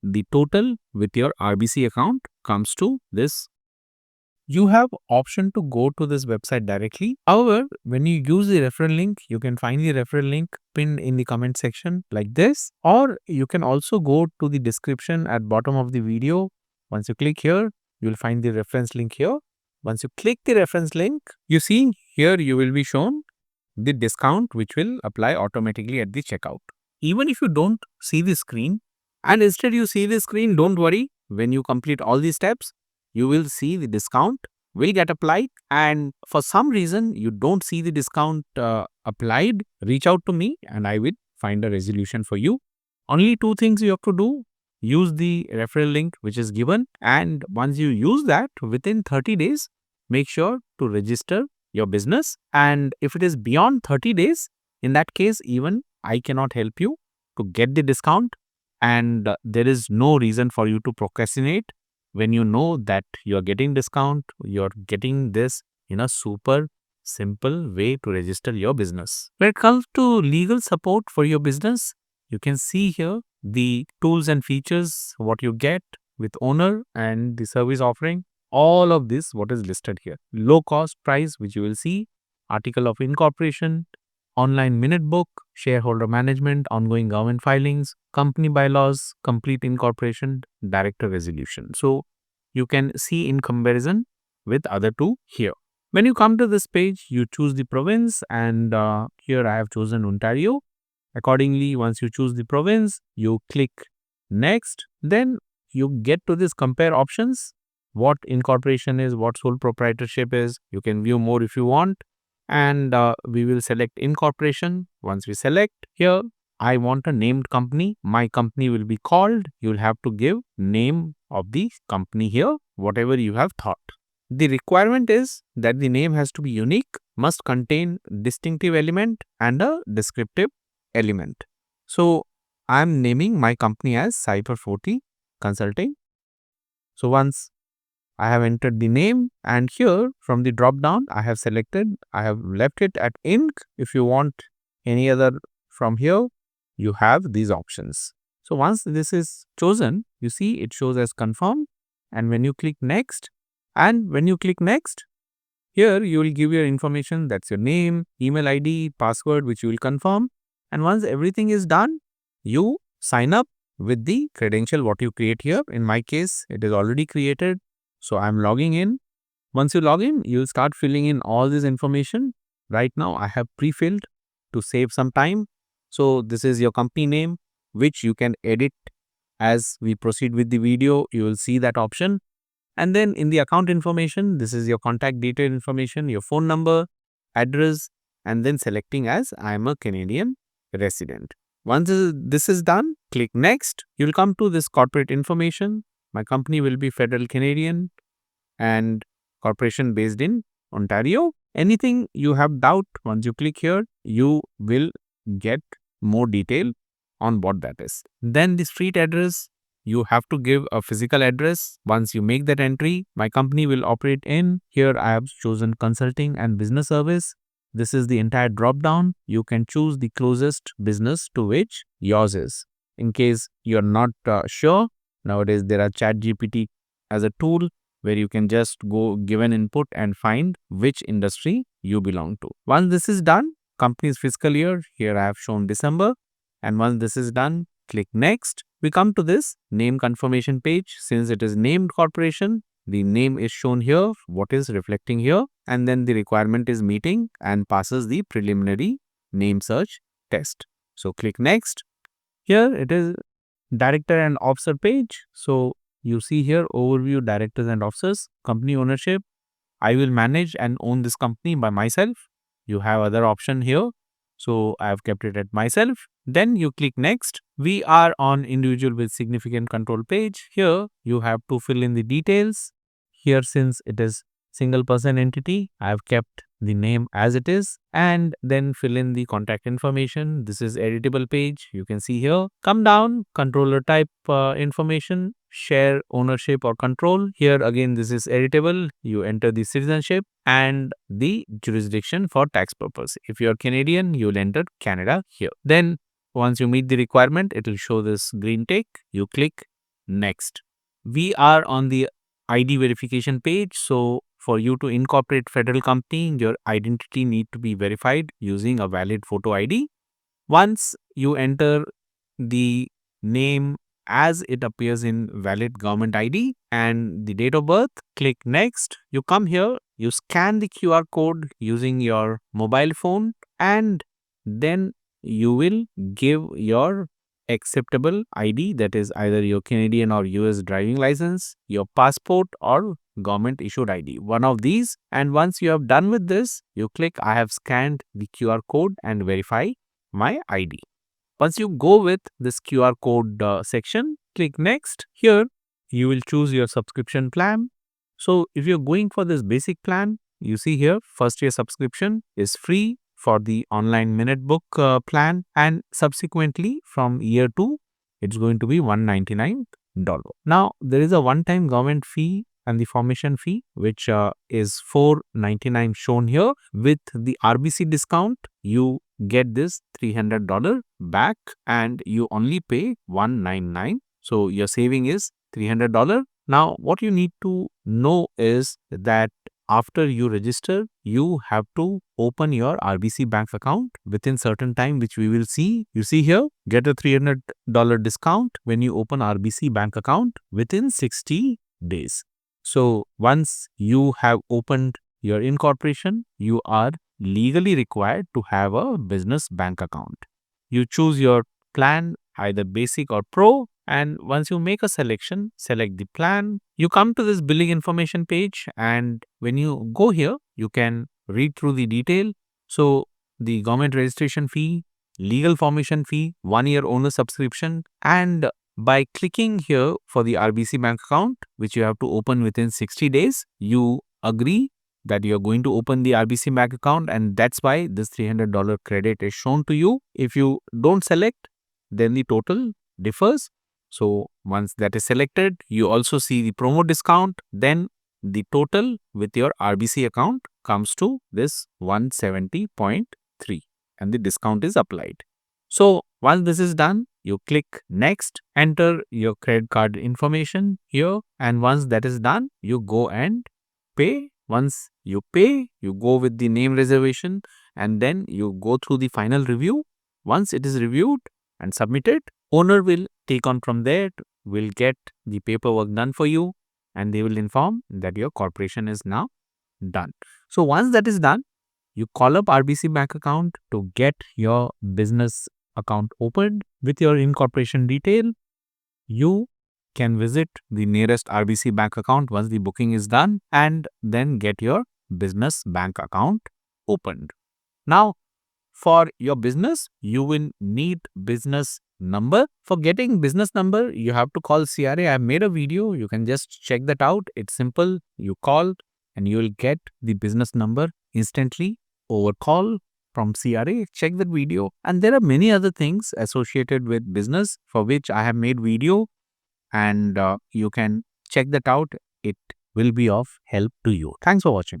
the total with your RBC account comes to this. You have option to go to this website directly. However, when you use the referral link, you can find the referral link pinned in the comment section like this, or you can also go to the description at bottom of the video. Once you click here, you will find the reference link here. Once you click the reference link, you see here you will be shown the discount which will apply automatically at the checkout. Even if you don't see the screen and instead you see the screen, don't worry. When you complete all these steps, you will see the discount will get applied, and for some reason you don't see the discount applied, reach out to me and I will find a resolution for you. Only two things you have to do: use the referral link which is given, and once you use that, within 30 days, make sure to register your business. And if it is beyond 30 days, in that case, even I cannot help you to get the discount, and there is no reason for you to procrastinate. When you know that you are getting discount, you are getting this in a super simple way to register your business. When it comes to legal support for your business, you can see here the tools and features, what you get with Ownr and the service offering. All of this, what is listed here. Low cost price, which you will see, article of incorporation, online minute book, shareholder management, ongoing government filings, company bylaws, complete incorporation, director resolution. So you can see in comparison with other two here. When you come to this page, you choose the province, and here I have chosen Ontario. Accordingly, once you choose the province, you click next. Then you get to this compare options. What incorporation is, what sole proprietorship is. You can view more if you want. And we will select incorporation. Once we select here, I want a named company. My company will be called. You will have to give name of the company here, whatever you have thought. The requirement is that the name has to be unique, must contain distinctive element and a descriptive element. So I am naming my company as Cyber 40 Consulting. So once I have entered the name, and here from the drop down I have left it at Inc. If you want any other from here, you have these options. So once this is chosen, you see it shows as confirmed, and when you click next, here you will give your information, that's your name, email ID, password, which you will confirm, and once everything is done, you sign up with the credential what you create here. In my case, it is already created. So I'm logging in. Once you log in, you'll start filling in all this information. Right now, I have pre-filled to save some time. So this is your company name, which you can edit as we proceed with the video. You will see that option. And then in the account information, this is your contact detail information, your phone number, address, and then selecting as I am a Canadian resident. Once this is done, click next. You'll come to this corporate information. My company will be Federal Canadian and corporation based in Ontario. Anything you have doubt, once you click here, you will get more detail on what that is. Then the street address, you have to give a physical address. Once you make that entry, my company will operate in. Here I have chosen consulting and business service. This is the entire drop down. You can choose the closest business to which yours is. In case you're not sure, nowadays there are ChatGPT as a tool where you can just go give an input and find which industry you belong to. Once this is done, company's fiscal year, here I have shown December. And once this is done, click next. We come to this name confirmation page. Since it is named corporation, the name is shown here, what is reflecting here, and then the requirement is meeting and passes the preliminary name search test. So click next. Here it is director and officer page. So you see here overview directors and officers, company ownership. I will manage and own this company by myself. You have other option here. So I have kept it at myself. Then you click next. We are on individual with significant control page. Here you have to fill in the details. Here, since it is single person entity, I have kept the name as it is, and then fill in the contact information. This is editable page. You can see here. Come down, controller type information, share ownership or control. Here again, this is editable. You enter the citizenship and the jurisdiction for tax purpose. If you are Canadian, you will enter Canada here. Then once you meet the requirement, it will show this green tick. You click next. We are on the ID verification page. So for you to incorporate federal company, your identity need to be verified using a valid photo ID. Once you enter the name as it appears in valid government ID and the date of birth, click next. You come here, you scan the QR code using your mobile phone, and then you will give your acceptable ID, that is either your Canadian or US driving license, your passport, or government issued ID, one of these. And once you have done with this, you click I have scanned the QR code and verify my ID. Once you go with this QR code section, click next. Here, you will choose your subscription plan. So if you're going for this basic plan, you see here, first year subscription is free for the online minute book plan, and subsequently from year 2, it's going to be $199. Now, there is a one-time government fee and the formation fee, which is $499 shown here. With the RBC discount, you get this $300 back and you only pay $199. So your saving is $300. Now, what you need to know is that after you register, you have to open your RBC bank account within certain time, which we will see. You see here, get a $300 discount when you open RBC bank account within 60 days. So once you have opened your incorporation, you are legally required to have a business bank account. You choose your plan, either basic or pro, and once you make a selection, select the plan. You come to this billing information page, and when you go here, you can read through the detail. So the government registration fee, legal formation fee, 1 year owner subscription, and by clicking here for the RBC bank account, which you have to open within 60 days, you agree that you are going to open the RBC bank account, and that's why this $300 credit is shown to you. If you don't select, then the total differs. So once that is selected, you also see the promo discount, then the total with your RBC account comes to this 170.3 and the discount is applied. So once this is done, you click next, enter your credit card information here, and once that is done, you go and pay. Once you pay, you go with the name reservation, and then you go through the final review. Once it is reviewed and submitted, Ownr will take on from there, will get the paperwork done for you, and they will inform that your corporation is now done. So once that is done, you call up RBC bank account to get your business account opened with your incorporation detail. You can visit the nearest RBC bank account once the booking is done and then get your business bank account opened. Now, for your business, you will need business number. For getting business number, you have to call CRA. I have made a video. You can just check that out. It's simple. You call and you will get the business number instantly over call from CRA. Check that video. And there are many other things associated with business for which I have made video, and you can check that out. It will be of help to you. Thanks for watching.